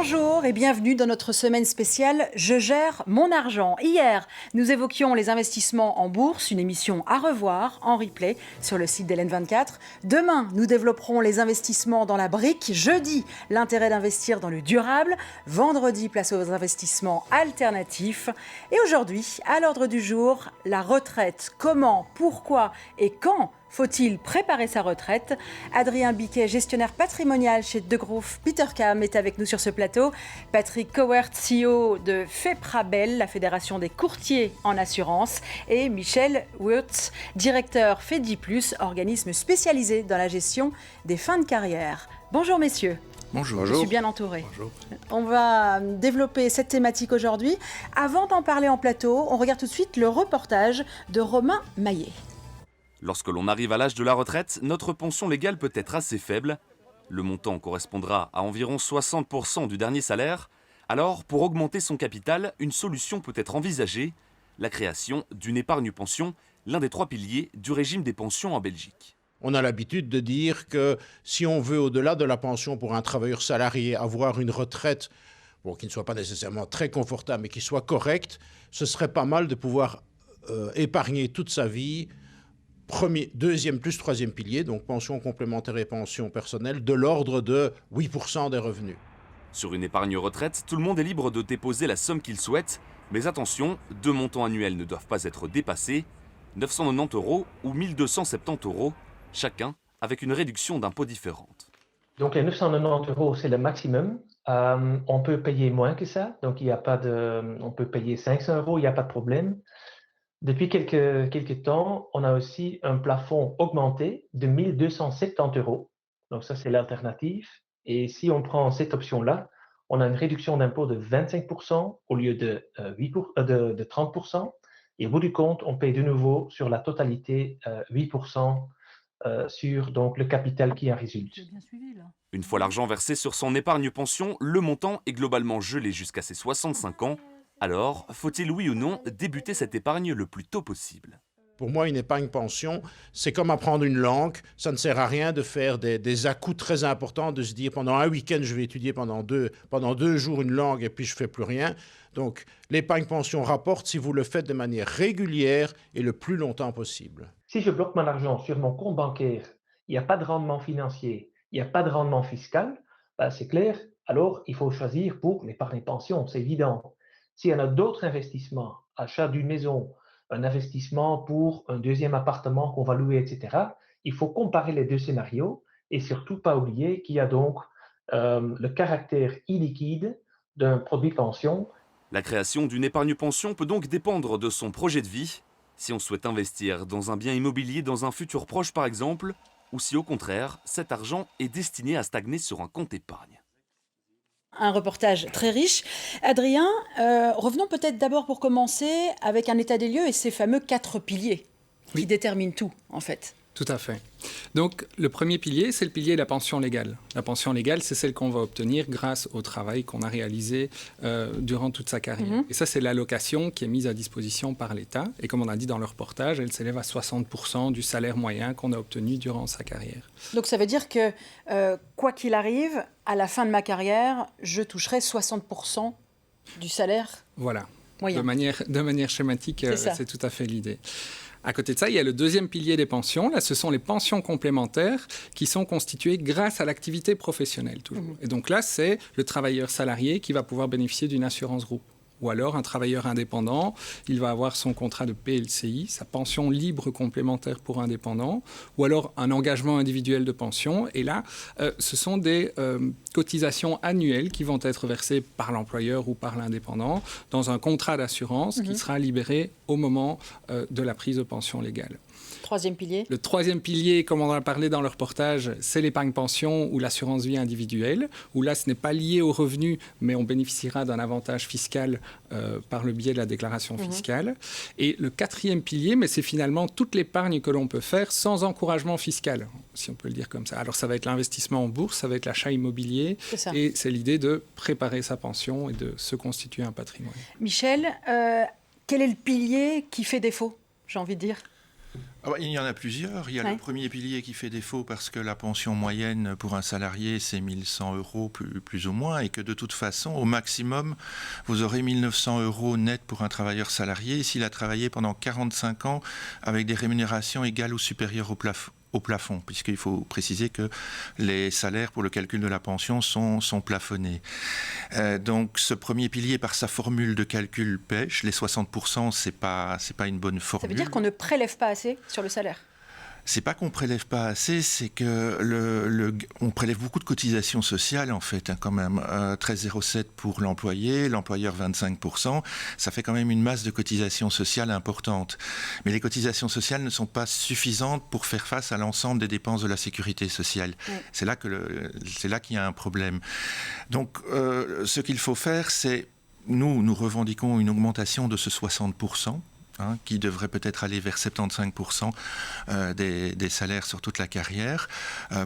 Bonjour et bienvenue dans notre semaine spéciale « Je gère mon argent ». Hier, nous évoquions les investissements en bourse, une émission à revoir en replay sur le site d'LN24. Demain, nous développerons les investissements dans la brique. Jeudi, l'intérêt d'investir dans le durable. Vendredi, place aux investissements alternatifs. Et aujourd'hui, à l'ordre du jour, la retraite. Comment, pourquoi et quand faut-il préparer sa retraite? Adrien Biquet, gestionnaire patrimonial chez Degroof Petercam, est avec nous sur ce plateau. Patrick Cowert, CEO de FEPRABEL, la Fédération des courtiers en assurance. Et Michel Wurtz, directeur FEDIPLUS, organisme spécialisé dans la gestion des fins de carrière. Bonjour messieurs. Bonjour. Je suis bien entourée. Bonjour. On va développer cette thématique aujourd'hui. Avant d'en parler en plateau, on regarde tout de suite le reportage de Romain Maillet. Lorsque l'on arrive à l'âge de la retraite, notre pension légale peut être assez faible. Le montant correspondra à environ 60% du dernier salaire. Alors, pour augmenter son capital, une solution peut être envisagée, la création d'une épargne pension, l'un des 3 piliers du régime des pensions en Belgique. On a l'habitude de dire que si on veut, au-delà de la pension pour un travailleur salarié, avoir une retraite qui ne soit pas nécessairement très confortable, mais qui soit correcte, ce serait pas mal de pouvoir épargner toute sa vie. Premier, deuxième plus troisième pilier, donc pension complémentaire et pension personnelle, de l'ordre de 8% des revenus. Sur une épargne retraite, tout le monde est libre de déposer la somme qu'il souhaite, mais attention, 2 montants annuels ne doivent pas être dépassés, 990 € ou 1270 €, chacun avec une réduction d'impôt différente. Donc les 990 € c'est le maximum. On peut payer moins que ça, donc on peut payer 500 €, il n'y a pas de problème. Depuis quelques temps, on a aussi un plafond augmenté de 1270 €. Donc ça, c'est l'alternative. Et si on prend cette option-là, on a une réduction d'impôt de 25% au lieu de 30%. Et au bout du compte, on paye de nouveau sur la totalité 8% sur donc, le capital qui en résulte. Une fois l'argent versé sur son épargne pension, le montant est globalement gelé jusqu'à ses 65 ans. Alors, faut-il oui ou non débuter cette épargne le plus tôt possible? Pour moi, une épargne pension, c'est comme apprendre une langue. Ça ne sert à rien de faire des à-coups très importants, de se dire pendant un week-end, je vais étudier pendant deux jours une langue et puis je ne fais plus rien. Donc, l'épargne pension rapporte si vous le faites de manière régulière et le plus longtemps possible. Si je bloque mon argent sur mon compte bancaire, il n'y a pas de rendement financier, il n'y a pas de rendement fiscal, c'est clair, alors il faut choisir pour l'épargne pension, c'est évident. S'il y en a d'autres investissements, achat d'une maison, un investissement pour un deuxième appartement qu'on va louer, etc., il faut comparer les deux scénarios et surtout pas oublier qu'il y a donc le caractère illiquide d'un produit pension. La création d'une épargne pension peut donc dépendre de son projet de vie. Si on souhaite investir dans un bien immobilier dans un futur proche par exemple, ou si au contraire, cet argent est destiné à stagner sur un compte épargne. Un reportage très riche. Adrien, revenons peut-être d'abord pour commencer avec un état des lieux et ces fameux 4 piliers qui déterminent tout en fait. Tout à fait. Donc, le premier pilier, c'est le pilier de la pension légale. La pension légale, c'est celle qu'on va obtenir grâce au travail qu'on a réalisé durant toute sa carrière. Et ça, c'est l'allocation qui est mise à disposition par l'État. Et comme on a dit dans le reportage, elle s'élève à 60% du salaire moyen qu'on a obtenu durant sa carrière. Donc, ça veut dire que, quoi qu'il arrive, à la fin de ma carrière, je toucherai 60% du salaire voilà. Moyen. De manière schématique, c'est tout à fait l'idée. À côté de ça, il y a le deuxième pilier des pensions. Là, ce sont les pensions complémentaires qui sont constituées grâce à l'activité professionnelle, toujours. Et donc là, c'est le travailleur salarié qui va pouvoir bénéficier d'une assurance groupe. Ou alors un travailleur indépendant, il va avoir son contrat de PLCI, sa pension libre complémentaire pour indépendant, ou alors un engagement individuel de pension. Et là, ce sont des cotisations annuelles qui vont être versées par l'employeur ou par l'indépendant dans un contrat d'assurance qui sera libéré au moment de la prise de pension légale. Troisième pilier. Le troisième pilier, comme on en a parlé dans le reportage, c'est l'épargne pension ou l'assurance vie individuelle, où là, ce n'est pas lié aux revenus, mais on bénéficiera d'un avantage fiscal par le biais de la déclaration fiscale. Et le quatrième pilier, mais c'est finalement toute l'épargne que l'on peut faire sans encouragement fiscal, si on peut le dire comme ça. Alors, ça va être l'investissement en bourse, ça va être l'achat immobilier, et c'est l'idée de préparer sa pension et de se constituer un patrimoine. Michel, quel est le pilier qui fait défaut, j'ai envie de dire ? Il y en a plusieurs. Il y a le premier pilier qui fait défaut parce que la pension moyenne pour un salarié, c'est 1 100 € plus ou moins, et que de toute façon, au maximum, vous aurez 1 900 € net pour un travailleur salarié s'il a travaillé pendant 45 ans avec des rémunérations égales ou supérieures au plafond, puisqu'il faut préciser que les salaires pour le calcul de la pension sont plafonnés. Donc ce premier pilier, par sa formule de calcul, pêche. Les 60%, c'est pas une bonne formule. Ça veut dire qu'on ne prélève pas assez sur le salaire? C'est pas qu'on prélève pas assez, c'est que on prélève beaucoup de cotisations sociales en fait, quand même. 13,07 pour l'employé, l'employeur 25%. Ça fait quand même une masse de cotisations sociales importante. Mais les cotisations sociales ne sont pas suffisantes pour faire face à l'ensemble des dépenses de la sécurité sociale. Oui. C'est là qu'il y a un problème. Donc, ce qu'il faut faire, c'est nous revendiquons une augmentation de ce 60%. Qui devrait peut-être aller vers 75% des salaires sur toute la carrière,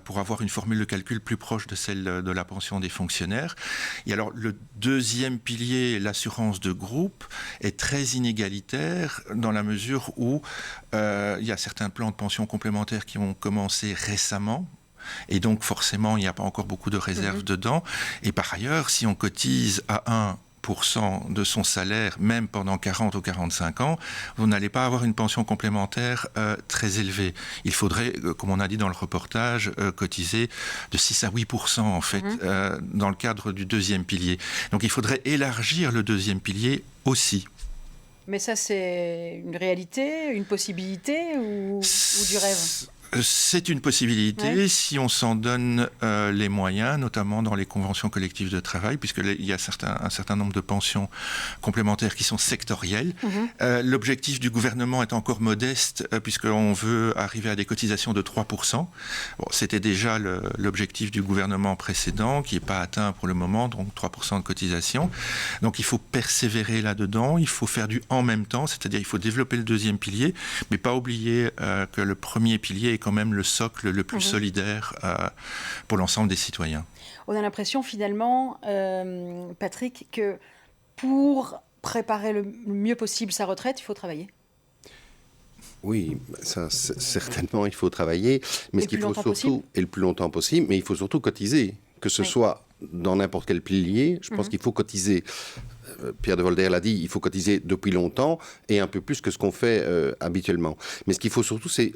pour avoir une formule de calcul plus proche de celle de la pension des fonctionnaires. Et alors, le deuxième pilier, l'assurance de groupe, est très inégalitaire dans la mesure où il y a certains plans de pension complémentaires qui ont commencé récemment. Et donc, forcément, il n'y a pas encore beaucoup de réserves dedans. Et par ailleurs, si on cotise à 1% de son salaire, même pendant 40 ou 45 ans, vous n'allez pas avoir une pension complémentaire très élevée. Il faudrait, comme on a dit dans le reportage, cotiser de 6 à 8% en fait, dans le cadre du deuxième pilier. Donc il faudrait élargir le deuxième pilier aussi. Mais ça, c'est une réalité, une possibilité ou du rêve ? C'est une possibilité si on s'en donne les moyens, notamment dans les conventions collectives de travail, puisqu'il y a un certain nombre de pensions complémentaires qui sont sectorielles. L'objectif du gouvernement est encore modeste, puisqu'on veut arriver à des cotisations de 3%. Bon, c'était déjà l'objectif du gouvernement précédent, qui n'est pas atteint pour le moment, donc 3% de cotisation. Donc il faut persévérer là-dedans, il faut faire du en même temps, c'est-à-dire il faut développer le deuxième pilier, mais pas oublier que le premier pilier est quand même le socle le plus solidaire pour l'ensemble des citoyens. On a l'impression finalement, Patrick, que pour préparer le mieux possible sa retraite, il faut travailler. Oui, ça, certainement, il faut travailler, mais ce qu'il faut surtout, et le plus longtemps possible, mais il faut surtout cotiser, que ce soit dans n'importe quel pilier. Je pense qu'il faut cotiser. Pierre de Volder l'a dit, il faut cotiser depuis longtemps et un peu plus que ce qu'on fait habituellement. Mais ce qu'il faut surtout, c'est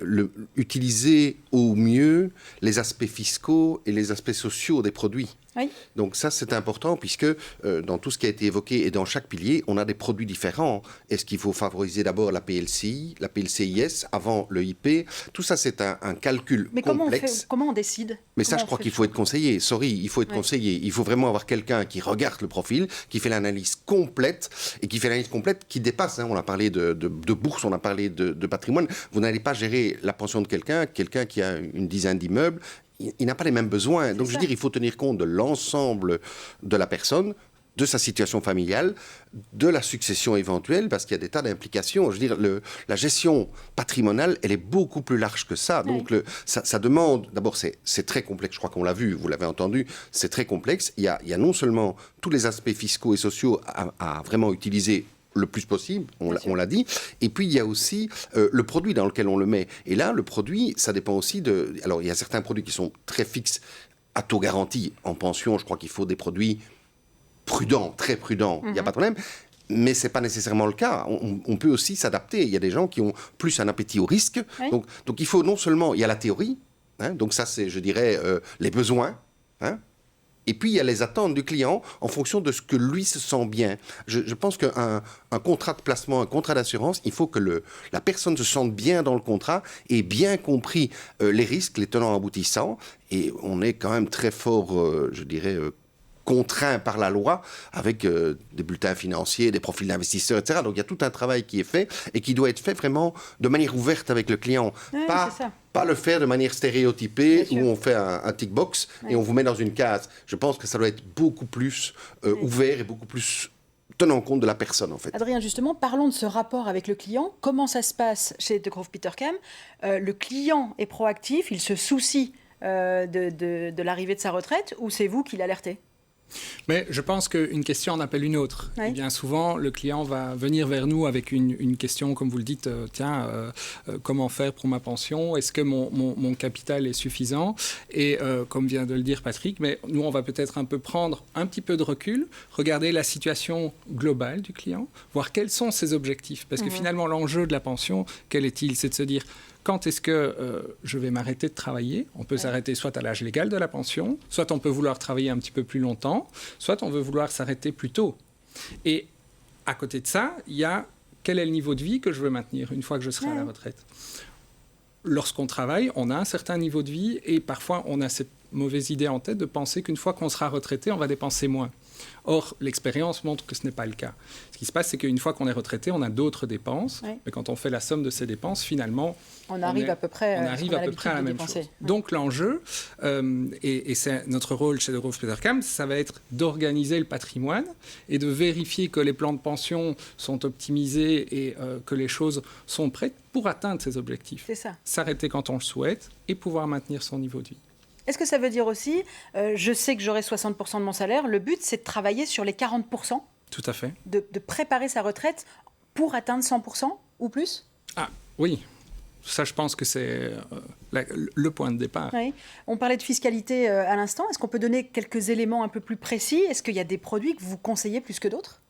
utiliser au mieux les aspects fiscaux et les aspects sociaux des produits. Oui. Donc ça, c'est important puisque dans tout ce qui a été évoqué et dans chaque pilier, on a des produits différents. Est-ce qu'il faut favoriser d'abord la PLCI, la PLCIS, avant le IP? Tout ça, c'est un calcul complexe. Comment on décide? Mais ça, je crois qu'il faut être conseillé. Il faut être conseillé. Il faut vraiment avoir quelqu'un qui regarde le profil, qui fait l'analyse complète et qui fait l'analyse complète qui dépasse. On a parlé de bourse, on a parlé de patrimoine. Vous n'allez pas gérer la pension de quelqu'un qui a une dizaine d'immeubles. Il n'a pas les mêmes besoins. Donc, je veux dire, il faut tenir compte de l'ensemble de la personne, de sa situation familiale, de la succession éventuelle, parce qu'il y a des tas d'implications. Je veux dire, la gestion patrimoniale, elle est beaucoup plus large que ça. Donc, ça demande... D'abord, c'est très complexe. Je crois qu'on l'a vu, vous l'avez entendu. C'est très complexe. Il y a non seulement tous les aspects fiscaux et sociaux à vraiment utiliser le plus possible, on l'a dit. Et puis, il y a aussi le produit dans lequel on le met. Et là, le produit, ça dépend aussi de... Alors, il y a certains produits qui sont très fixes, à taux garanti. En pension, je crois qu'il faut des produits prudents, très prudents. Il n'y a pas de problème. Mais ce n'est pas nécessairement le cas. On peut aussi s'adapter. Il y a des gens qui ont plus un appétit au risque. Oui. Donc, il faut non seulement... Il y a la théorie. Donc, ça, c'est, je dirais, les besoins. Et puis, il y a les attentes du client en fonction de ce que lui se sent bien. Je pense qu'un contrat de placement, un contrat d'assurance, il faut que la personne se sente bien dans le contrat et bien compris les risques, les tenants aboutissants. Et on est quand même très fort, je dirais, contraint par la loi avec des bulletins financiers, des profils d'investisseurs, etc. Donc, il y a tout un travail qui est fait et qui doit être fait vraiment de manière ouverte avec le client. Oui, Pas le faire de manière stéréotypée où on fait un tick box et on vous met dans une case. Je pense que ça doit être beaucoup plus ouvert et beaucoup plus tenant compte de la personne, en fait. Adrien, justement, parlons de ce rapport avec le client. Comment ça se passe chez Degroof Petercam? Le client est proactif, il se soucie de l'arrivée de sa retraite ou c'est vous qui l'alertez? Mais je pense qu'une question en appelle une autre. Oui. Et bien souvent, le client va venir vers nous avec une question, comme vous le dites, comment faire pour ma pension? Est-ce que mon capital est suffisant? Et comme vient de le dire Patrick, mais nous, on va peut-être prendre un petit peu de recul, regarder la situation globale du client, voir quels sont ses objectifs. Parce que finalement, l'enjeu de la pension, quel est-il? C'est de se dire... Quand est-ce que je vais m'arrêter de travailler? On peut s'arrêter soit à l'âge légal de la pension, soit on peut vouloir travailler un petit peu plus longtemps, soit on veut vouloir s'arrêter plus tôt. Et à côté de ça, il y a quel est le niveau de vie que je veux maintenir une fois que je serai à la retraite. Lorsqu'on travaille, on a un certain niveau de vie et parfois on a cette mauvaise idée en tête de penser qu'une fois qu'on sera retraité, on va dépenser moins. Or, l'expérience montre que ce n'est pas le cas. Ce qui se passe, c'est qu'une fois qu'on est retraité, on a d'autres dépenses. Oui. Mais quand on fait la somme de ces dépenses, finalement, on arrive à peu près à la même chose. Oui. Donc l'enjeu, et c'est notre rôle chez Degroof Petercam, ça va être d'organiser le patrimoine et de vérifier que les plans de pension sont optimisés et que les choses sont prêtes pour atteindre ces objectifs. C'est ça. S'arrêter quand on le souhaite et pouvoir maintenir son niveau de vie. Est-ce que ça veut dire aussi, je sais que j'aurai 60% de mon salaire, le but c'est de travailler sur les 40%? Tout à fait. De préparer sa retraite pour atteindre 100% ou plus? Ah oui, ça je pense que c'est le point de départ. Oui. On parlait de fiscalité à l'instant, est-ce qu'on peut donner quelques éléments un peu plus précis? Est-ce qu'il y a des produits que vous conseillez plus que d'autres?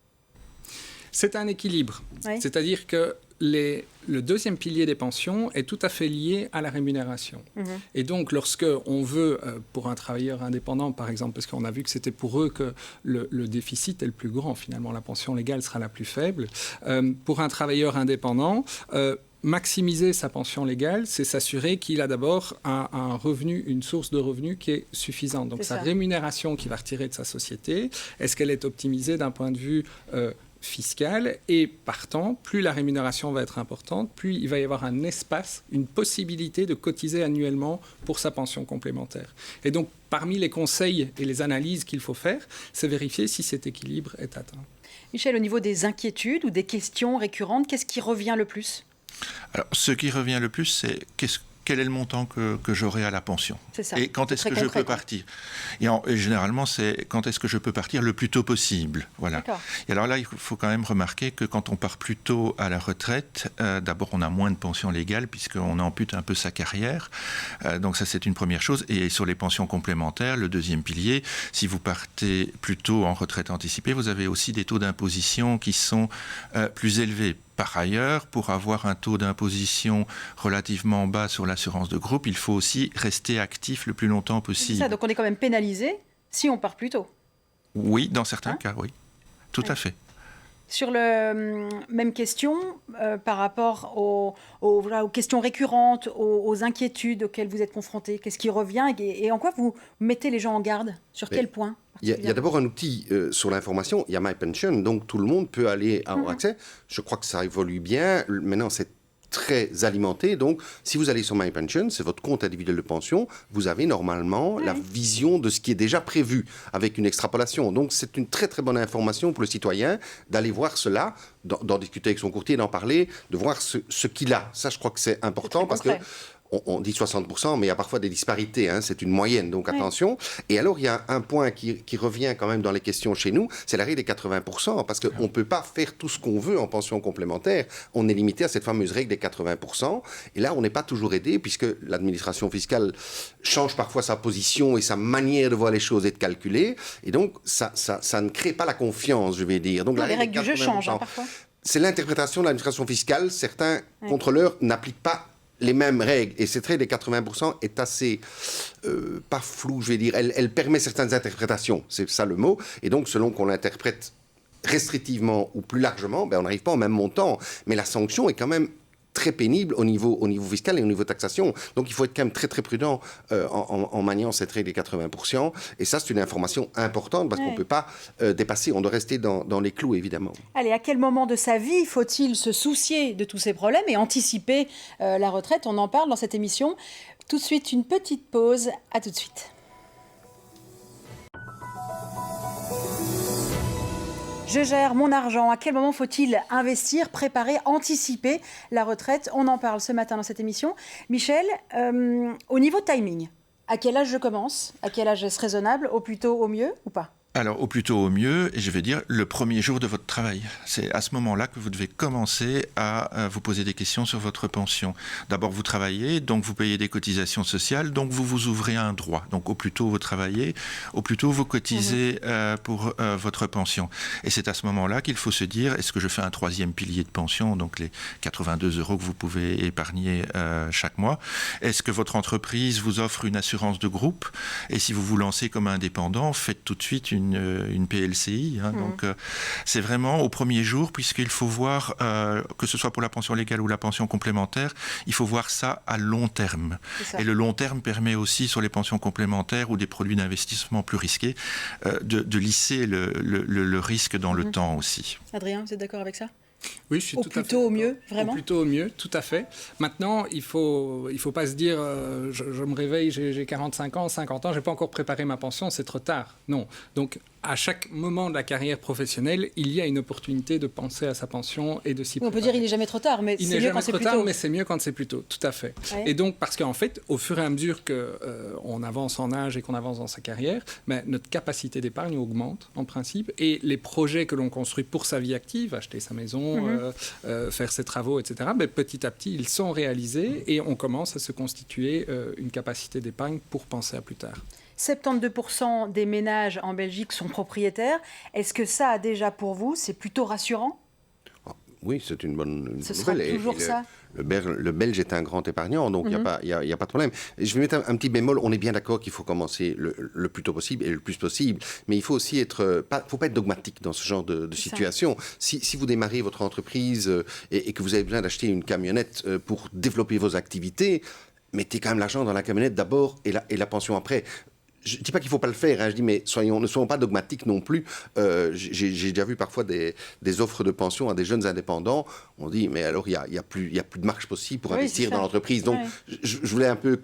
C'est un équilibre, c'est-à-dire que le deuxième pilier des pensions est tout à fait lié à la rémunération. Et donc, lorsque on veut, pour un travailleur indépendant, par exemple, parce qu'on a vu que c'était pour eux que le déficit est le plus grand, finalement, la pension légale sera la plus faible. Pour un travailleur indépendant, maximiser sa pension légale, c'est s'assurer qu'il a d'abord un revenu, une source de revenus qui est suffisante. Donc, sa rémunération qu'il va retirer de sa société, est-ce qu'elle est optimisée d'un point de vue fiscale, et partant, plus la rémunération va être importante, plus il va y avoir un espace, une possibilité de cotiser annuellement pour sa pension complémentaire. Et donc, parmi les conseils et les analyses qu'il faut faire, c'est vérifier si cet équilibre est atteint. Michel, au niveau des inquiétudes ou des questions récurrentes, qu'est-ce qui revient le plus? Alors, ce qui revient le plus, c'est quel est le montant que j'aurai à la pension? C'est ça. Et quand est-ce que je peux partir? Et généralement, c'est quand est-ce que je peux partir le plus tôt possible. Voilà. Et alors là, il faut quand même remarquer que quand on part plus tôt à la retraite, d'abord, on a moins de pension légale puisqu'on ampute un peu sa carrière. Donc ça, c'est une première chose. Et sur les pensions complémentaires, le deuxième pilier, si vous partez plus tôt en retraite anticipée, vous avez aussi des taux d'imposition qui sont plus élevés. Par ailleurs, pour avoir un taux d'imposition relativement bas sur l'assurance de groupe, il faut aussi rester actif le plus longtemps possible. C'est ça, donc on est quand même pénalisé si on part plus tôt. Oui, dans certains cas, oui. Tout à fait. Sur le même question, par rapport aux questions récurrentes, aux inquiétudes auxquelles vous êtes confrontés, qu'est-ce qui revient et en quoi vous mettez les gens en garde? Sur quel point? Il y a d'abord un outil sur l'information, il y a MyPension, donc tout le monde peut aller avoir accès. Je crois que ça évolue bien. Maintenant, c'est très alimenté. Donc, si vous allez sur MyPension, c'est votre compte individuel de pension, vous avez normalement la vision de ce qui est déjà prévu avec une extrapolation. Donc, c'est une très, très bonne information pour le citoyen d'aller voir cela, d'en discuter avec son courtier, d'en parler, de voir ce qu'il a. Ça, je crois que c'est important parce que on dit 60%, mais il y a parfois des disparités, hein, c'est une moyenne, donc attention. Et alors, il y a un point qui revient quand même dans les questions chez nous, c'est la règle des 80%, parce qu'on ne peut pas faire tout ce qu'on veut en pension complémentaire. On est limité à cette fameuse règle des 80%. Et là, on n'est pas toujours aidé, puisque l'administration fiscale change parfois sa position et sa manière de voir les choses et de calculer. Et donc, ça ne crée pas la confiance, je vais dire. Donc, les règles du jeu changent, hein, parfois. C'est l'interprétation de l'administration fiscale. Certains contrôleurs n'appliquent pas les mêmes règles, et cette règle des 80% est assez, pas floue, je vais dire, elle permet certaines interprétations, c'est ça le mot, et donc selon qu'on l'interprète restrictivement ou plus largement, on n'arrive pas au même montant, mais la sanction est quand même très pénible au niveau fiscal et au niveau taxation. Donc il faut être quand même très très prudent en maniant cette règle des 80%. Et ça, c'est une information importante parce qu'on ne peut pas dépasser, on doit rester dans les clous évidemment. Allez, à quel moment de sa vie faut-il se soucier de tous ces problèmes et anticiper la retraite? On en parle dans cette émission. Tout de suite, une petite pause. À tout de suite. Je gère mon argent. À quel moment faut-il investir, préparer, anticiper la retraite? On en parle ce matin dans cette émission. Michel, au niveau timing, à quel âge je commence? À quel âge est-ce raisonnable? Au plus tôt, au mieux ou pas? Alors, au plus tôt au mieux, et je vais dire le premier jour de votre travail. C'est à ce moment-là que vous devez commencer à vous poser des questions sur votre pension. D'abord, vous travaillez, donc vous payez des cotisations sociales, donc vous vous ouvrez un droit. Donc, au plus tôt vous travaillez, au plus tôt vous cotisez pour votre pension. Et c'est à ce moment-là qu'il faut se dire, est-ce que je fais un troisième pilier de pension, donc les 82 € que vous pouvez épargner chaque mois? Est-ce que votre entreprise vous offre une assurance de groupe? Et si vous vous lancez comme indépendant, faites tout de suite une PLCI. Donc, c'est vraiment au premier jour, puisqu'il faut voir, que ce soit pour la pension légale ou la pension complémentaire, il faut voir ça à long terme. Et le long terme permet aussi, sur les pensions complémentaires ou des produits d'investissement plus risqués, de lisser le risque dans le temps aussi. Adrien, vous êtes d'accord avec ça? Oui, je suis au tout plus à fait tôt au mieux, vraiment. Au plus tôt au mieux, tout à fait. Maintenant, il faut pas se dire je me réveille, j'ai 45 ans, 50 ans, j'ai pas encore préparé ma pension, c'est trop tard. Non. Donc, à chaque moment de la carrière professionnelle, il y a une opportunité de penser à sa pension et de s'y préparer. On peut dire qu'il n'est jamais trop tard, mais c'est mieux quand c'est plus tôt. Mais c'est mieux quand c'est plus tôt, tout à fait. Ouais. Et donc, parce qu'en fait, au fur et à mesure qu'on avance en âge et qu'on avance dans sa carrière, notre capacité d'épargne augmente, en principe, et les projets que l'on construit pour sa vie active, acheter sa maison, faire ses travaux, etc., petit à petit, ils sont réalisés et on commence à se constituer une capacité d'épargne pour penser à plus tard. 72% des ménages en Belgique sont propriétaires. Est-ce que ça, déjà pour vous, c'est plutôt rassurant? Oui, c'est une bonne nouvelle. Ce sera toujours ça. Le Belge est un grand épargnant, donc il n'y a pas de problème. Je vais mettre un petit bémol. On est bien d'accord qu'il faut commencer le plus tôt possible et le plus possible, mais il faut aussi faut pas être dogmatique dans ce genre de situation. Si vous démarrez votre entreprise et que vous avez besoin d'acheter une camionnette pour développer vos activités, mettez quand même l'argent dans la camionnette d'abord et la pension après. Je ne dis pas qu'il ne faut pas le faire, je dis, mais ne soyons pas dogmatiques non plus. J'ai déjà vu parfois des offres de pension à des jeunes indépendants. On dit, mais alors il n'y a plus de marge possible pour investir dans l'entreprise. Donc, je voulais un peu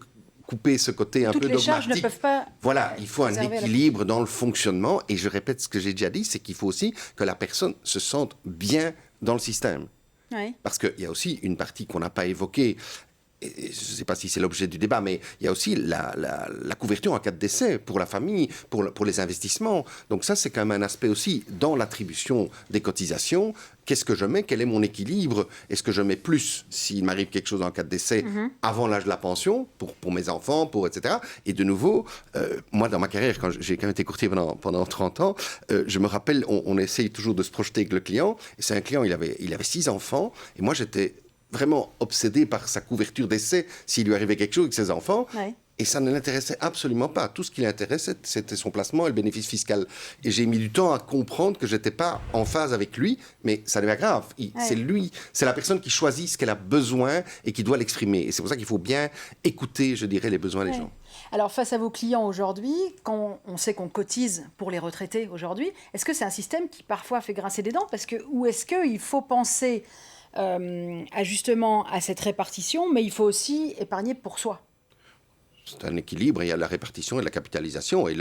couper ce côté un peu dogmatique. Toutes les charges ne peuvent pas... Voilà, il faut un équilibre dans le fonctionnement. Et je répète ce que j'ai déjà dit, c'est qu'il faut aussi que la personne se sente bien dans le système. Oui. Parce qu'il y a aussi une partie qu'on n'a pas évoquée. Je ne sais pas si c'est l'objet du débat, mais il y a aussi la couverture en cas de décès pour la famille, pour les investissements. Donc ça, c'est quand même un aspect aussi dans l'attribution des cotisations. Qu'est-ce que je mets? Quel est mon équilibre? Est-ce que je mets plus s'il m'arrive quelque chose en cas de décès avant l'âge de la pension, pour mes enfants, etc. Et de nouveau, moi, dans ma carrière, quand j'ai quand même été courtier pendant 30 ans, je me rappelle, on essaye toujours de se projeter avec le client. Et c'est un client, il avait 6 enfants, et moi, j'étais vraiment obsédé par sa couverture d'essai s'il lui arrivait quelque chose avec ses enfants. Ouais. Et ça ne l'intéressait absolument pas. Tout ce qui l'intéressait, c'était son placement et le bénéfice fiscal. Et j'ai mis du temps à comprendre que je n'étais pas en phase avec lui, mais ça n'est pas grave. C'est lui, c'est la personne qui choisit ce qu'elle a besoin et qui doit l'exprimer. Et c'est pour ça qu'il faut bien écouter, je dirais, les besoins des gens. Alors, face à vos clients aujourd'hui, quand on sait qu'on cotise pour les retraités aujourd'hui, est-ce que c'est un système qui parfois fait grincer des dents? Ou est-ce qu'il faut penser... justement à cette répartition, mais il faut aussi épargner pour soi. C'est un équilibre, il y a la répartition et la capitalisation, et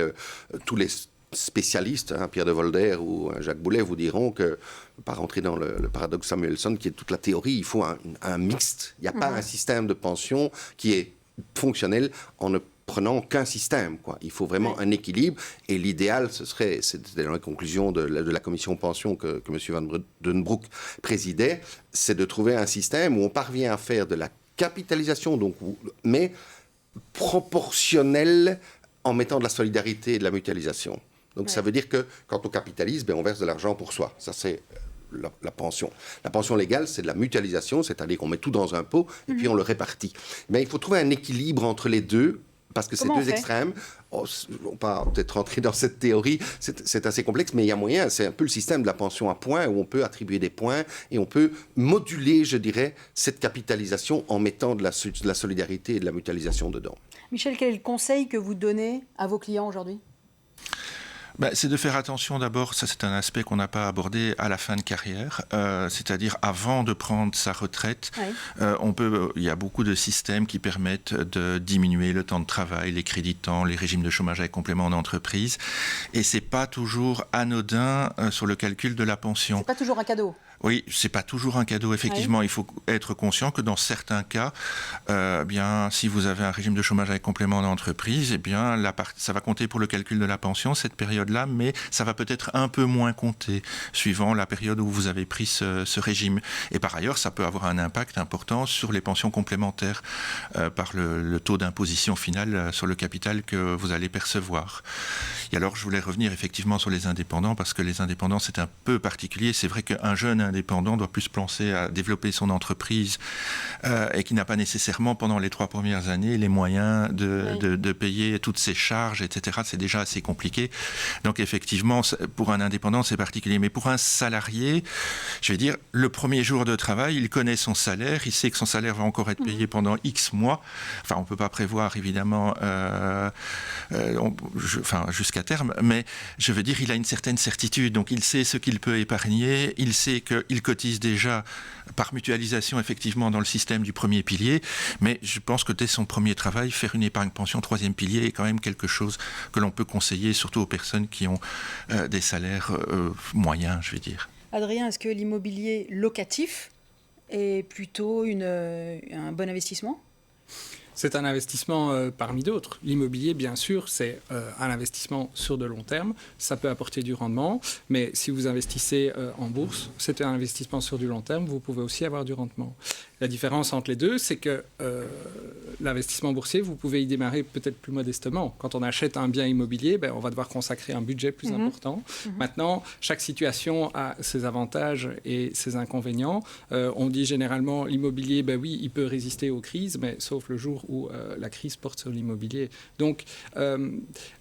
tous les spécialistes, Pierre de Volder ou Jacques Boulet vous diront que, pas rentrer dans le paradoxe Samuelson, qui est toute la théorie, il faut un mixte. Il n'y a pas un système de pension qui est fonctionnel en ne prenant qu'un système, quoi. Il faut vraiment un équilibre, et l'idéal, c'était dans les conclusions de la commission pension que M. Van den Broek présidait, c'est de trouver un système où on parvient à faire de la capitalisation, mais proportionnelle en mettant de la solidarité et de la mutualisation. Donc ça veut dire que quand on capitalise, on verse de l'argent pour soi. Ça, c'est la pension. La pension légale, c'est de la mutualisation, c'est-à-dire qu'on met tout dans un pot et puis on le répartit. Mais il faut trouver un équilibre entre les deux, parce que c'est deux extrêmes. On va peut-être rentrer dans cette théorie, c'est assez complexe, mais il y a moyen. C'est un peu le système de la pension à points, où on peut attribuer des points et on peut moduler, je dirais, cette capitalisation en mettant de la solidarité et de la mutualisation dedans. Michel, quel est le conseil que vous donnez à vos clients aujourd'hui ? C'est de faire attention d'abord, ça c'est un aspect qu'on n'a pas abordé, à la fin de carrière, c'est-à-dire avant de prendre sa retraite. Il y a beaucoup de systèmes qui permettent de diminuer le temps de travail, les crédits de temps, les régimes de chômage avec complément d'entreprise, et c'est pas toujours anodin sur le calcul de la pension. C'est pas toujours un cadeau. Oui, c'est pas toujours un cadeau, effectivement. Oui. Il faut être conscient que dans certains cas, bien, si vous avez un régime de chômage avec complément d'entreprise, eh bien, ça va compter pour le calcul de la pension, cette période-là, mais ça va peut-être un peu moins compter, suivant la période où vous avez pris ce régime. Et par ailleurs, ça peut avoir un impact important sur les pensions complémentaires par le taux d'imposition final sur le capital que vous allez percevoir. Et alors, je voulais revenir effectivement sur les indépendants, parce que les indépendants, c'est un peu particulier. C'est vrai qu'un jeune indépendant doit plus penser à développer son entreprise et qui n'a pas nécessairement, pendant les 3 premières années, les moyens de payer toutes ses charges, etc. C'est déjà assez compliqué. Donc, effectivement, pour un indépendant, c'est particulier. Mais pour un salarié, je vais dire, le premier jour de travail, il connaît son salaire, il sait que son salaire va encore être payé pendant X mois. Enfin, on ne peut pas prévoir, évidemment, jusqu'à terme, mais je veux dire, il a une certaine certitude. Donc, il sait ce qu'il peut épargner, il sait qu'il cotise déjà par mutualisation, effectivement, dans le système du premier pilier, mais je pense que dès son premier travail, faire une épargne pension 3e pilier est quand même quelque chose que l'on peut conseiller, surtout aux personnes qui ont des salaires moyens, je vais dire. Adrien, est-ce que l'immobilier locatif est plutôt un bon investissement ? C'est un investissement parmi d'autres. L'immobilier, bien sûr, c'est un investissement sur de long terme. Ça peut apporter du rendement, mais si vous investissez en bourse, c'est un investissement sur du long terme. Vous pouvez aussi avoir du rendement. La différence entre les deux, c'est que l'investissement boursier, vous pouvez y démarrer peut-être plus modestement. Quand on achète un bien immobilier, on va devoir consacrer un budget plus important. Maintenant, chaque situation a ses avantages et ses inconvénients. On dit généralement, l'immobilier, oui, il peut résister aux crises, mais sauf le jour où la crise porte sur l'immobilier. Donc,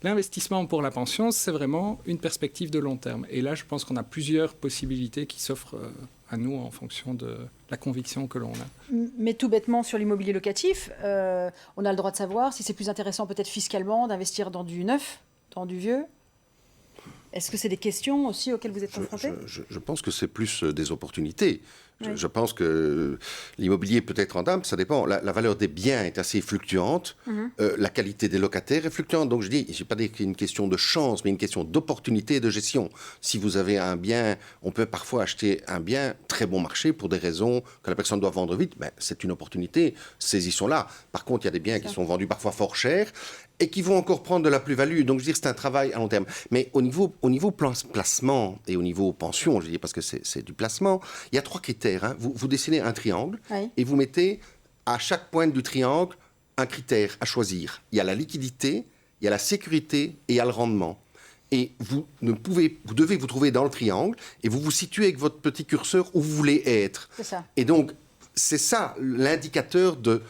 l'investissement pour la pension, c'est vraiment une perspective de long terme. Et là, je pense qu'on a plusieurs possibilités qui s'offrent à nous en fonction de la conviction que l'on a. Mais tout bêtement, sur l'immobilier locatif, on a le droit de savoir si c'est plus intéressant peut-être fiscalement d'investir dans du neuf, dans du vieux. Est-ce que c'est des questions aussi auxquelles vous êtes confrontés ? Je pense que c'est plus des opportunités. Je pense que l'immobilier peut être rentable, ça dépend. La valeur des biens est assez fluctuante, la qualité des locataires est fluctuante. Donc je dis, je n'ai pas dit qu'il y a une question de chance, mais une question d'opportunité et de gestion. Si vous avez un bien, on peut parfois acheter un bien très bon marché pour des raisons que la personne doit vendre vite. C'est une opportunité, saisissons-la. Par contre, il y a des biens qui sont vendus parfois fort cher et qui vont encore prendre de la plus-value. Donc, je veux dire, c'est un travail à long terme. Mais au niveau placement et au niveau pension, je veux dire, parce que c'est du placement, il y a 3 critères. Vous dessinez un triangle et vous mettez à chaque pointe du triangle un critère à choisir. Il y a la liquidité, il y a la sécurité et il y a le rendement. Et vous devez vous trouver dans le triangle et vous vous situez avec votre petit curseur où vous voulez être. C'est ça. Et donc, c'est ça l'indicateur de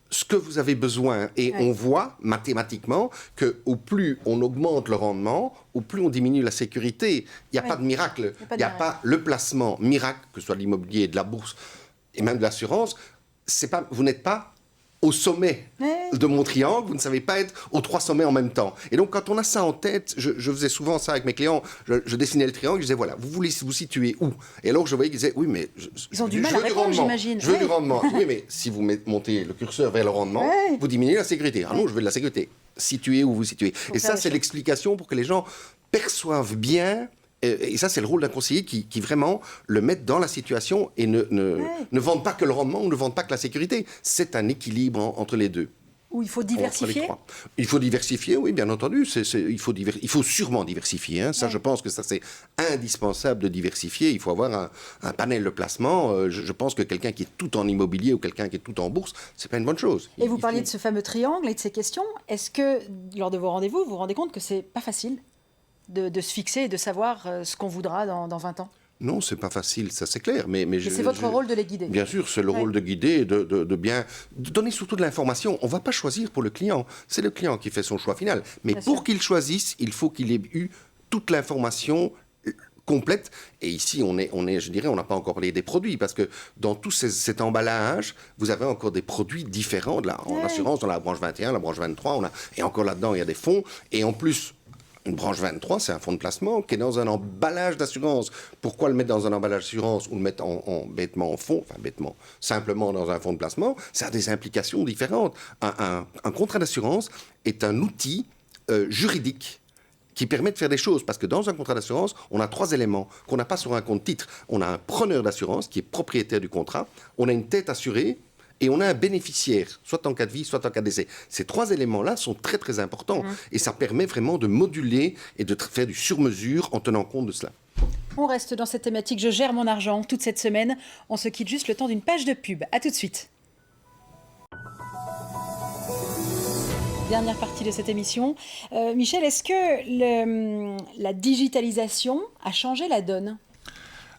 ce que vous avez besoin. Et on voit mathématiquement qu'au plus on augmente le rendement, au plus on diminue la sécurité. Il n'y a pas de miracle. Il n'y a pas le placement miracle, que ce soit de l'immobilier, de la bourse et même de l'assurance. Vous n'êtes pas au sommet de mon triangle, vous ne savez pas être aux 3 sommets en même temps. Et donc, quand on a ça en tête, je faisais souvent ça avec mes clients, je dessinais le triangle, je disais, voilà, vous voulez vous situer où ? Et alors, je voyais qu'ils disaient, oui, mais ils ont du mal à répondre, j'imagine. Je veux du rendement. Oui, mais si vous montez le curseur vers le rendement, vous diminuez la sécurité. Ah non, je veux de la sécurité. Situez où vous situez. Et ça, c'est l'explication pour que les gens perçoivent bien. Et ça, c'est le rôle d'un conseiller qui vraiment le met dans la situation et ne vende pas que le rendement ou ne vende pas que la sécurité. C'est un équilibre entre les deux. Où il faut diversifier ? Il faut diversifier, oui, bien entendu. Il faut sûrement diversifier. Ça, je pense que ça, c'est indispensable de diversifier. Il faut avoir un panel de placement. Je pense que quelqu'un qui est tout en immobilier ou quelqu'un qui est tout en bourse, c'est pas une bonne chose. Et vous parliez de ce fameux triangle et de ces questions. Est-ce que, lors de vos rendez-vous, vous vous rendez compte que c'est pas facile de se fixer et de savoir ce qu'on voudra dans 20 ans ? Non, c'est pas facile, ça c'est clair. Mais c'est votre rôle de les guider. Bien sûr, c'est le rôle de guider, de bien donner surtout de l'information. On ne va pas choisir pour le client. C'est le client qui fait son choix final. Mais pour qu'il choisisse, il faut qu'il ait eu toute l'information complète. Et ici, je dirais, on n'a pas encore parlé des produits, parce que dans tout cet emballage, vous avez encore des produits différents. En assurance, dans la branche 21, la branche 23, et encore là-dedans, il y a des fonds. Et en plus, une branche 23, c'est un fonds de placement qui est dans un emballage d'assurance. Pourquoi le mettre dans un emballage d'assurance ou le mettre bêtement en fonds, simplement dans un fonds de placement? Ça a des implications différentes. Un contrat d'assurance est un outil juridique qui permet de faire des choses. Parce que dans un contrat d'assurance, on a 3 éléments qu'on n'a pas sur un compte titre. On a un preneur d'assurance qui est propriétaire du contrat, on a une tête assurée, et on a un bénéficiaire, soit en cas de vie, soit en cas de décès. Ces 3 éléments-là sont très très importants et ça permet vraiment de moduler et de faire du sur-mesure en tenant compte de cela. On reste dans cette thématique « Je gère mon argent » toute cette semaine. On se quitte juste le temps d'une page de pub. À tout de suite. Dernière partie de cette émission. Michel, est-ce que la digitalisation a changé la donne ?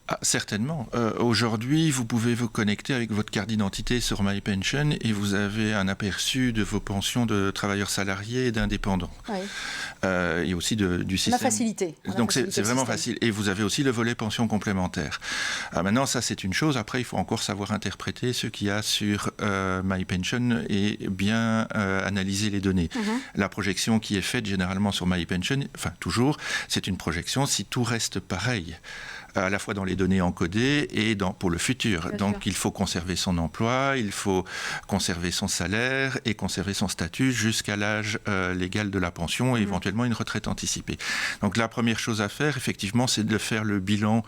Ah, certainement. Aujourd'hui, vous pouvez vous connecter avec votre carte d'identité sur MyPension et vous avez un aperçu de vos pensions de travailleurs salariés et d'indépendants. Oui. Et aussi du système. On a facilité. Donc c'est vraiment facile. Et vous avez aussi le volet pension complémentaire. Maintenant, ça c'est une chose. Après, il faut encore savoir interpréter ce qu'il y a sur MyPension et bien analyser les données. La projection qui est faite généralement sur MyPension, enfin toujours, c'est une projection si tout reste pareil, à la fois dans les données encodées et pour le futur. Bien Donc sûr. Il faut conserver son emploi, il faut conserver son salaire et conserver son statut jusqu'à l'âge légal de la pension et éventuellement une retraite anticipée. Donc la première chose à faire, effectivement, c'est de faire le bilan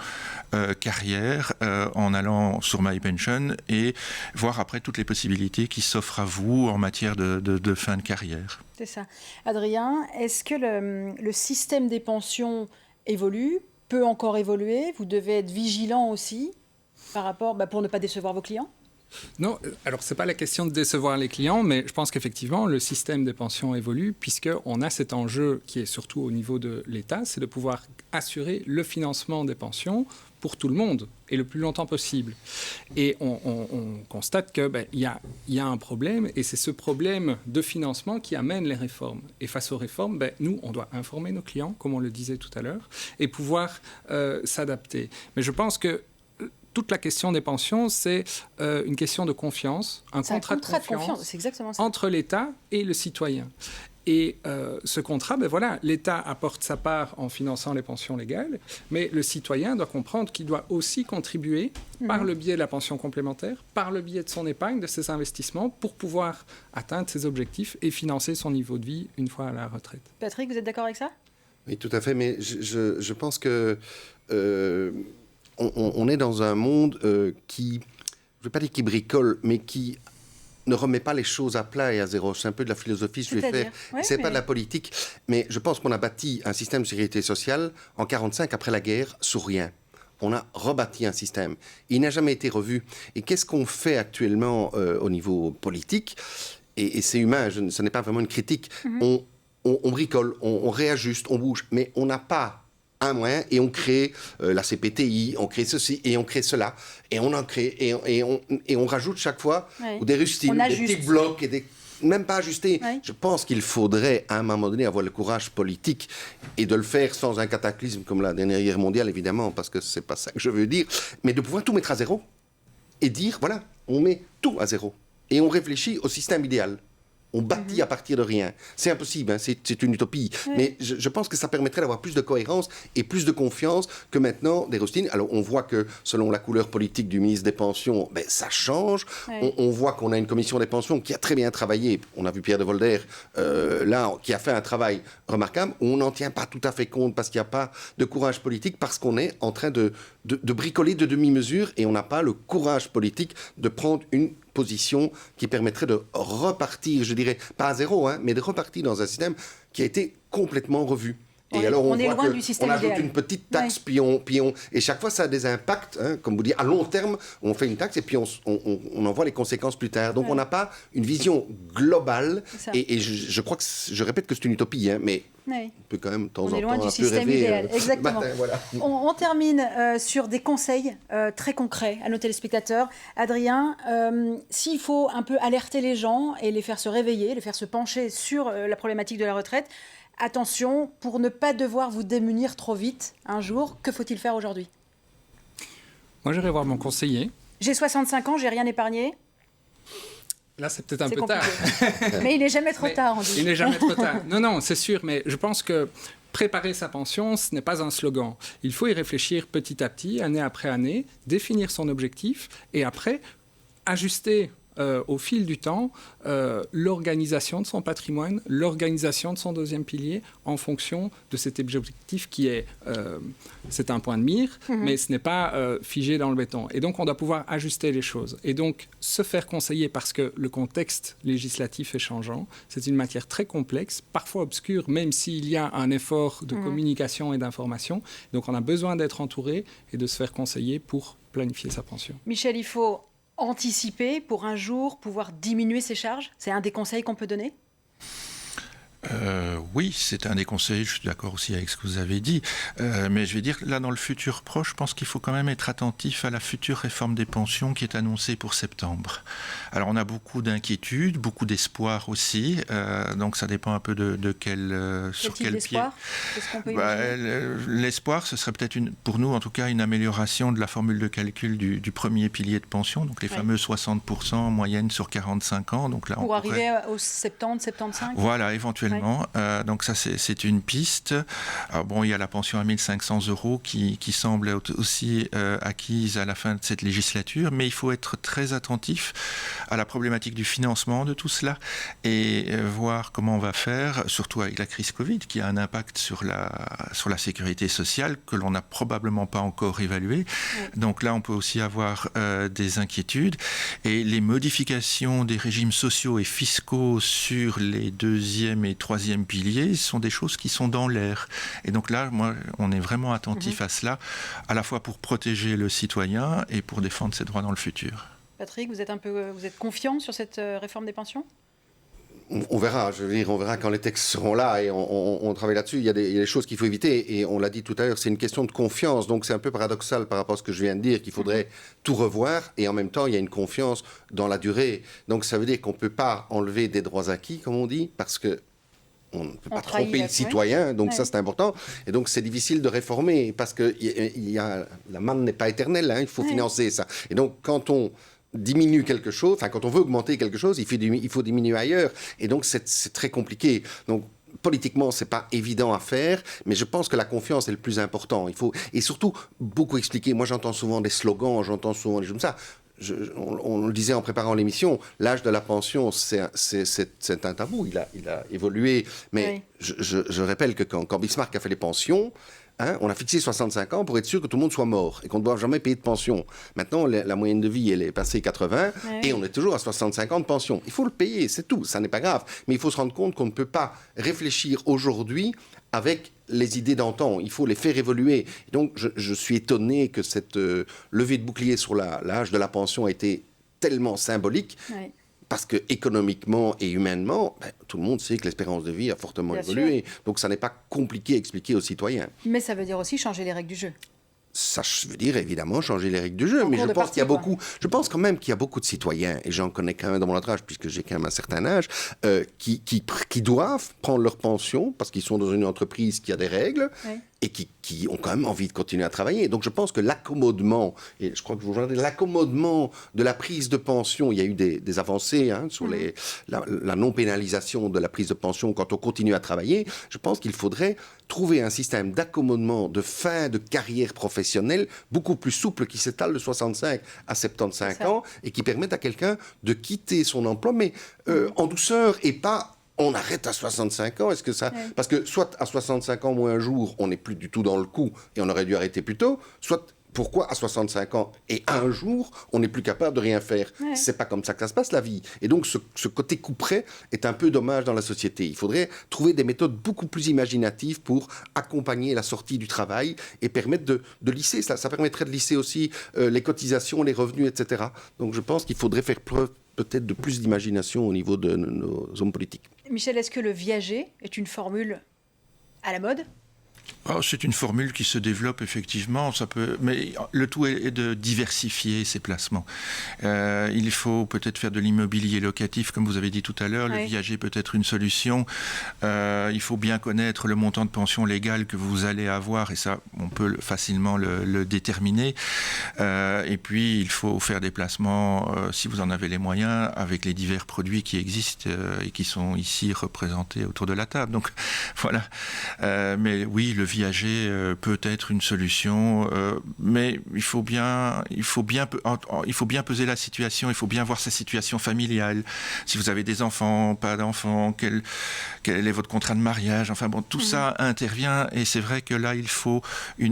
carrière en allant sur MyPension et voir après toutes les possibilités qui s'offrent à vous en matière de fin de carrière. C'est ça. Adrien, est-ce que le système des pensions évolue ? Peut encore évoluer, vous devez être vigilant aussi par rapport, pour ne pas décevoir vos clients ? Non, alors ce n'est pas la question de décevoir les clients, mais je pense qu'effectivement, le système des pensions évolue puisqu'on a cet enjeu qui est surtout au niveau de l'État, c'est de pouvoir assurer le financement des pensions pour tout le monde et le plus longtemps possible. Et on constate qu'il y a un problème et c'est ce problème de financement qui amène les réformes. Et face aux réformes, nous, on doit informer nos clients, comme on le disait tout à l'heure, et pouvoir s'adapter. Mais je pense que toute la question des pensions, c'est une question de confiance, un contrat de confiance c'est exactement ça. Entre l'État et le citoyen. Et ce contrat, l'État apporte sa part en finançant les pensions légales, mais le citoyen doit comprendre qu'il doit aussi contribuer par le biais de la pension complémentaire, par le biais de son épargne, de ses investissements, pour pouvoir atteindre ses objectifs et financer son niveau de vie une fois à la retraite. Patrick, vous êtes d'accord avec ça ? Oui, tout à fait, mais je pense que on est dans un monde qui, je ne veux pas dire qui bricole, mais qui ne remet pas les choses à plat et à zéro. C'est un peu de la philosophie, je vais faire. C'est pas de la politique, mais je pense qu'on a bâti un système de sécurité sociale en 1945, après la guerre, sur rien. On a rebâti un système. Il n'a jamais été revu. Et qu'est-ce qu'on fait actuellement au niveau politique ? Et c'est humain, ce n'est pas vraiment une critique. On bricole, on réajuste, on bouge, mais on n'a pas un moyen, et on crée la CPTI, on crée ceci, et on crée cela, et on en crée, et on rajoute chaque fois ou des rustines, des petits blocs, et même pas ajustés. Je pense qu'il faudrait, à un moment donné, avoir le courage politique, et de le faire sans un cataclysme comme la dernière guerre mondiale, évidemment, parce que c'est pas ça que je veux dire, mais de pouvoir tout mettre à zéro, et dire, voilà, on met tout à zéro, et on réfléchit au système idéal. On bâtit à partir de rien. C'est impossible, c'est une utopie. Mais je pense que ça permettrait d'avoir plus de cohérence et plus de confiance que maintenant des rustines. Alors on voit que selon la couleur politique du ministre des Pensions, ça change. On voit qu'on a une commission des pensions qui a très bien travaillé. On a vu Pierre de Volder, là, qui a fait un travail remarquable. On n'en tient pas tout à fait compte parce qu'il n'y a pas de courage politique, parce qu'on est en train de bricoler de demi-mesure et on n'a pas le courage politique de prendre une position qui permettrait de repartir, je dirais, pas à zéro, mais de repartir dans un système qui a été complètement revu. Et alors on voit qu'on ajoute une petite taxe, puis on, et chaque fois ça a des impacts, comme vous dites, à long terme, on fait une taxe et puis on en voit les conséquences plus tard. Donc on n'a pas une vision globale, et je crois que, je répète que c'est une utopie, mais on peut quand même de temps en temps un peu rêver. On est loin du système idéal, exactement. Matin, voilà. On termine sur des conseils très concrets à nos téléspectateurs. Adrien, s'il faut un peu alerter les gens et les faire se réveiller, les faire se pencher sur la problématique de la retraite, attention, pour ne pas devoir vous démunir trop vite un jour, que faut-il faire aujourd'hui ? Moi, j'irai voir mon conseiller. J'ai 65 ans, j'ai rien épargné. Là, c'est peut-être un peu tard. Mais il n'est jamais trop tard, on dit. Il n'est jamais trop tard. Non, c'est sûr, mais je pense que préparer sa pension, ce n'est pas un slogan. Il faut y réfléchir petit à petit, année après année, définir son objectif et après ajuster au fil du temps l'organisation de son patrimoine, l'organisation de son deuxième pilier en fonction de cet objectif qui est, c'est un point de mire, mais ce n'est pas figé dans le béton. Et donc, on doit pouvoir ajuster les choses. Et donc, se faire conseiller parce que le contexte législatif est changeant. C'est une matière très complexe, parfois obscure, même s'il y a un effort de communication et d'information. Donc, on a besoin d'être entouré et de se faire conseiller pour planifier sa pension. Michel, il faut anticiper pour un jour pouvoir diminuer ses charges. C'est un des conseils qu'on peut donner ? Oui, c'est un des conseils, je suis d'accord aussi avec ce que vous avez dit, mais je vais dire, là, dans le futur proche, je pense qu'il faut quand même être attentif à la future réforme des pensions qui est annoncée pour septembre. Alors, on a beaucoup d'inquiétudes, beaucoup d'espoir aussi, donc ça dépend un peu de sur quel pied. Qu'est-ce qu'on peut imaginer ? L'espoir, ce serait peut-être, pour nous en tout cas, une amélioration de la formule de calcul du premier pilier de pension, donc les fameux 60% en moyenne sur 45 ans. Donc là, pour arriver aux 70, 75 ? Voilà, éventuellement. Donc ça, c'est une piste. Alors bon, il y a la pension à 1 500 € qui semble aussi acquise à la fin de cette législature, mais il faut être très attentif à la problématique du financement de tout cela et voir comment on va faire, surtout avec la crise Covid, qui a un impact sur la sécurité sociale que l'on n'a probablement pas encore évalué. Donc là, on peut aussi avoir des inquiétudes. Et les modifications des régimes sociaux et fiscaux sur les deuxième et troisième piliers sont des choses qui sont dans l'air. Et donc là, on est vraiment attentif à cela, à la fois pour protéger le citoyen et pour défendre ses droits dans le futur. Patrick, vous êtes confiant sur cette réforme des pensions ? On verra, on verra quand les textes seront là et on travaille là-dessus. Il y a des choses qu'il faut éviter et on l'a dit tout à l'heure, c'est une question de confiance. Donc c'est un peu paradoxal par rapport à ce que je viens de dire, qu'il faudrait tout revoir et en même temps il y a une confiance dans la durée. Donc ça veut dire qu'on ne peut pas enlever des droits acquis, comme on dit, parce que on ne peut pas tromper le citoyen, donc ça c'est important. Et donc c'est difficile de réformer parce que la manne n'est pas éternelle, il faut financer ça. Et donc quand on diminue quelque chose, enfin quand on veut augmenter quelque chose, il faut diminuer ailleurs. Et donc c'est très compliqué. Donc politiquement, c'est pas évident à faire, mais je pense que la confiance est le plus important. Il faut, et surtout, beaucoup expliquer. Moi, j'entends souvent des slogans, j'entends souvent des choses comme ça. On le disait en préparant l'émission, l'âge de la pension, c'est un tabou. Il a évolué. Mais je rappelle que quand Bismarck a fait les pensions, on a fixé 65 ans pour être sûr que tout le monde soit mort et qu'on ne doit jamais payer de pension. Maintenant, la moyenne de vie, elle est passée 80 et on est toujours à 65 ans de pension. Il faut le payer, c'est tout, ça n'est pas grave. Mais il faut se rendre compte qu'on ne peut pas réfléchir aujourd'hui avec les idées d'antan. Il faut les faire évoluer. Et donc, je suis étonné que cette levée de bouclier sur l'âge de la pension a été tellement symbolique. Parce que économiquement et humainement, tout le monde sait que l'espérance de vie a fortement évolué. Donc ça n'est pas compliqué à expliquer aux citoyens. Mais ça veut dire aussi changer les règles du jeu. Ça veut dire évidemment changer les règles du jeu, mais je pense quand même qu'il y a beaucoup de citoyens, et j'en connais quand même dans mon entourage, puisque j'ai quand même un certain âge, qui doivent prendre leur pension parce qu'ils sont dans une entreprise qui a des règles, et qui ont quand même envie de continuer à travailler. Donc je pense que l'accommodement, et je crois que vous rejoignez, l'accommodement de la prise de pension, il y a eu des avancées sur la non-pénalisation de la prise de pension quand on continue à travailler. Je pense qu'il faudrait trouver un système d'accommodement de fin de carrière professionnelle beaucoup plus souple qui s'étale de 65 à 75 ans et qui permette à quelqu'un de quitter son emploi, mais en douceur et pas... On arrête à 65 ans, est-ce que ça... Parce que soit à 65 ans moins un jour, on n'est plus du tout dans le coup et on aurait dû arrêter plus tôt, soit pourquoi à 65 ans et un jour, on n'est plus capable de rien faire. C'est pas comme ça que ça se passe, la vie. Et donc ce côté couperet est un peu dommage dans la société. Il faudrait trouver des méthodes beaucoup plus imaginatives pour accompagner la sortie du travail et permettre de lisser. Ça permettrait de lisser aussi les cotisations, les revenus, etc. Donc je pense qu'il faudrait faire preuve peut-être de plus d'imagination au niveau de nos hommes politiques. Michel, est-ce que le viager est une formule à la mode ? C'est une formule qui se développe effectivement, mais le tout est de diversifier ses placements. Il faut peut-être faire de l'immobilier locatif, comme vous avez dit tout à l'heure. Le viager peut être une solution. Il faut bien connaître le montant de pension légale que vous allez avoir, et ça, on peut facilement le déterminer. Et puis, il faut faire des placements, si vous en avez les moyens, avec les divers produits qui existent et qui sont ici représentés autour de la table. Donc, voilà. Mais oui, le viager peut être une solution, mais il faut bien peser la situation, il faut bien voir sa situation familiale. Si vous avez des enfants, pas d'enfants, quel est votre contrat de mariage, enfin bon, tout ça intervient, et c'est vrai que là, il faut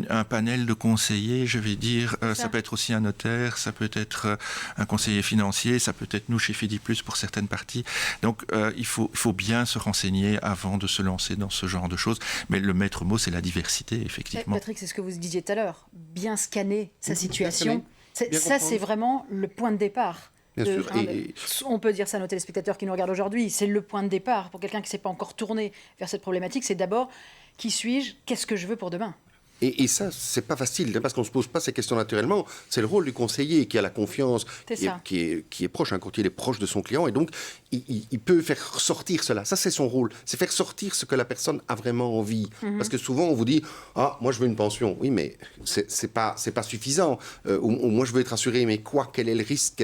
un panel de conseillers, je vais dire, ça peut être aussi un notaire, ça peut être un conseiller financier, ça peut être nous chez Fidiplus pour certaines parties. Donc, il faut bien se renseigner avant de se lancer dans ce genre de choses. Mais le maître mot, c'est la diversité, effectivement. Patrick, c'est ce que vous disiez tout à l'heure. Bien scanner sa situation. Ça, c'est vraiment le point de départ. On peut dire ça à nos téléspectateurs qui nous regardent aujourd'hui. C'est le point de départ pour quelqu'un qui ne s'est pas encore tourné vers cette problématique. C'est d'abord, qui suis-je? Qu'est-ce que je veux pour demain? Et ça, c'est pas facile, parce qu'on ne se pose pas ces questions naturellement. C'est le rôle du conseiller qui a la confiance, qui est proche, quand il est proche de son client, et donc il peut faire ressortir cela. Ça, c'est son rôle. C'est faire sortir ce que la personne a vraiment envie. Parce que souvent, on vous dit « Ah, moi, je veux une pension. » Oui, mais c'est pas suffisant. Ou moi, je veux être assuré. Mais quoi? Quel est le risque?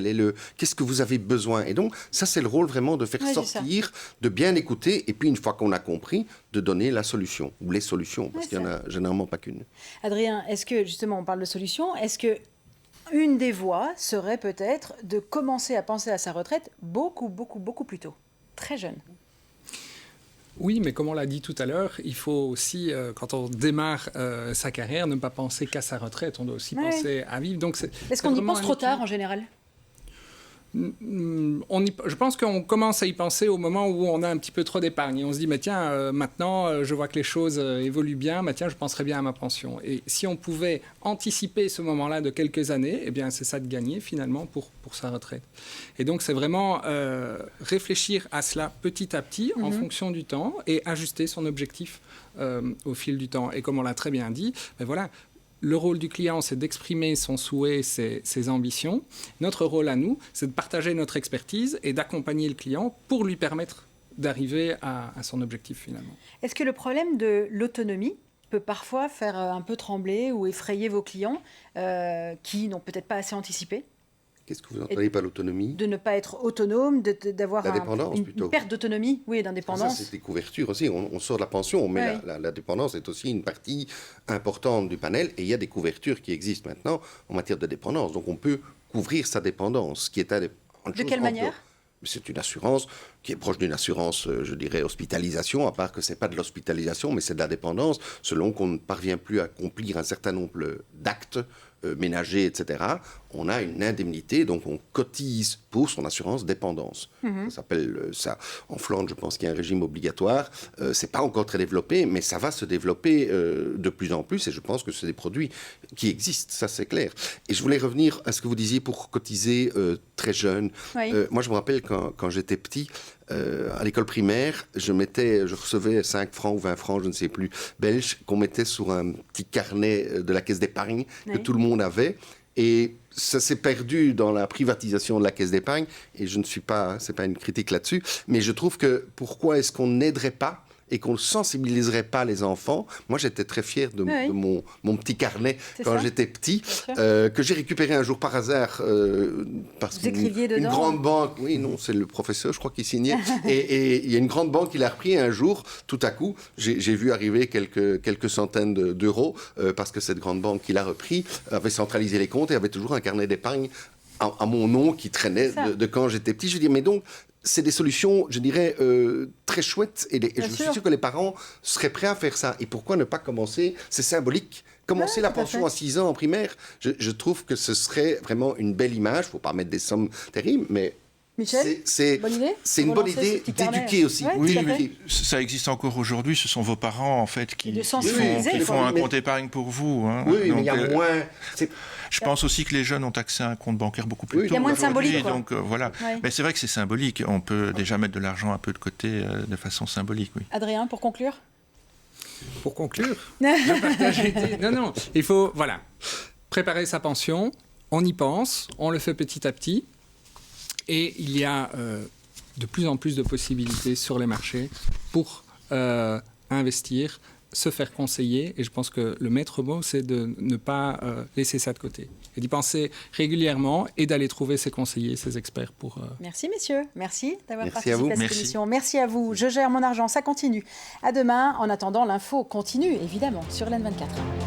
Qu'est-ce que vous avez besoin? Et donc, ça, c'est le rôle vraiment de faire sortir, de bien écouter, et puis, une fois qu'on a compris, de donner la solution, ou les solutions, parce qu'il n'y en a généralement pas qu'une. Adrien, est-ce que, justement, on parle de solutions, est-ce que une des voies serait peut-être de commencer à penser à sa retraite beaucoup plus tôt, très jeune? Oui, mais comme on l'a dit tout à l'heure, il faut aussi, quand on démarre sa carrière, ne pas penser qu'à sa retraite, on doit aussi penser à vivre. Donc est-ce qu'on y pense trop tard, en général? Je pense qu'on commence à y penser au moment où on a un petit peu trop d'épargne. Et on se dit, mais tiens, maintenant, je vois que les choses évoluent bien, mais tiens, je penserais bien à ma pension. Et si on pouvait anticiper ce moment-là de quelques années, eh bien, c'est ça de gagner, finalement, pour sa retraite. Et donc, c'est vraiment réfléchir à cela petit à petit, en fonction du temps, et ajuster son objectif au fil du temps. Et comme on l'a très bien dit, ben voilà, le rôle du client, c'est d'exprimer son souhait, ses ambitions. Notre rôle à nous, c'est de partager notre expertise et d'accompagner le client pour lui permettre d'arriver à son objectif finalement. Est-ce que le problème de l'autonomie peut parfois faire un peu trembler ou effrayer vos clients qui n'ont peut-être pas assez anticipé? Qu'est-ce que vous entendez par l'autonomie? De ne pas être autonome, d'avoir une perte d'autonomie, oui, d'indépendance. Ça, c'est des couvertures aussi. On sort de la pension, mais la dépendance est aussi une partie importante du panel. Et il y a des couvertures qui existent maintenant en matière de dépendance. Donc, on peut couvrir sa dépendance, qui est de quelle manière? C'est une assurance qui est proche d'une assurance, je dirais, hospitalisation, à part que ce n'est pas de l'hospitalisation, mais c'est de la dépendance, selon qu'on ne parvient plus à accomplir un certain nombre d'actes ménagers, etc., on a une indemnité, donc on cotise pour son assurance dépendance. Ça s'appelle ça. En Flandre, je pense qu'il y a un régime obligatoire. C'est pas encore très développé, mais ça va se développer de plus en plus, et je pense que c'est des produits qui existent, ça c'est clair. Et je voulais revenir à ce que vous disiez pour cotiser très jeune. Moi, je me rappelle quand j'étais petit, à l'école primaire, je recevais 5 francs ou 20 francs, je ne sais plus, belges, qu'on mettait sur un petit carnet de la caisse d'épargne que tout le monde avait. Et ça s'est perdu dans la privatisation de la caisse d'épargne. Et je ne suis pas, c'est pas une critique là-dessus, mais je trouve que pourquoi est-ce qu'on n'aiderait pas et qu'on ne sensibiliserait pas les enfants. Moi, j'étais très fier de mon petit carnet quand j'étais petit, que j'ai récupéré un jour par hasard parce qu'une grande banque... Oui, non, c'est le professeur, je crois, qui signait. et il y a une grande banque qui l'a repris un jour. Tout à coup, j'ai vu arriver quelques centaines d'euros parce que cette grande banque qui l'a repris avait centralisé les comptes et avait toujours un carnet d'épargne à mon nom qui traînait de quand j'étais petit. Je dis, mais donc... C'est des solutions, je dirais, très chouettes. Et je suis sûr que les parents seraient prêts à faire ça. Et pourquoi ne pas commencer? C'est symbolique. Commencer la pension à 6 ans en primaire, je trouve que ce serait vraiment une belle image. Il ne faut pas mettre des sommes terribles, mais... Michel, c'est une bonne idée d'éduquer aussi. Oui, mais ça existe encore aujourd'hui. Ce sont vos parents, en fait, qui font un compte épargne pour vous. Hein. Oui, donc, mais il y a moins... Je pense aussi que les jeunes ont accès à un compte bancaire beaucoup plus tôt. Il y a moins de symbolique. Donc voilà. Mais c'est vrai que c'est symbolique. On peut déjà mettre de l'argent un peu de côté de façon symbolique. Oui. Adrien, pour conclure? Pour conclure, je partage l'idée. Non, il faut préparer sa pension. On y pense, on le fait petit à petit. Et il y a de plus en plus de possibilités sur les marchés pour investir se faire conseiller. Et je pense que le maître mot, c'est de ne pas laisser ça de côté. Et d'y penser régulièrement et d'aller trouver ses conseillers, ses experts pour... Merci messieurs, merci d'avoir Merci participé à à vous. cette émission. Merci à vous. Je gère mon argent, ça continue. À demain. En attendant, l'info continue, évidemment, sur LN24.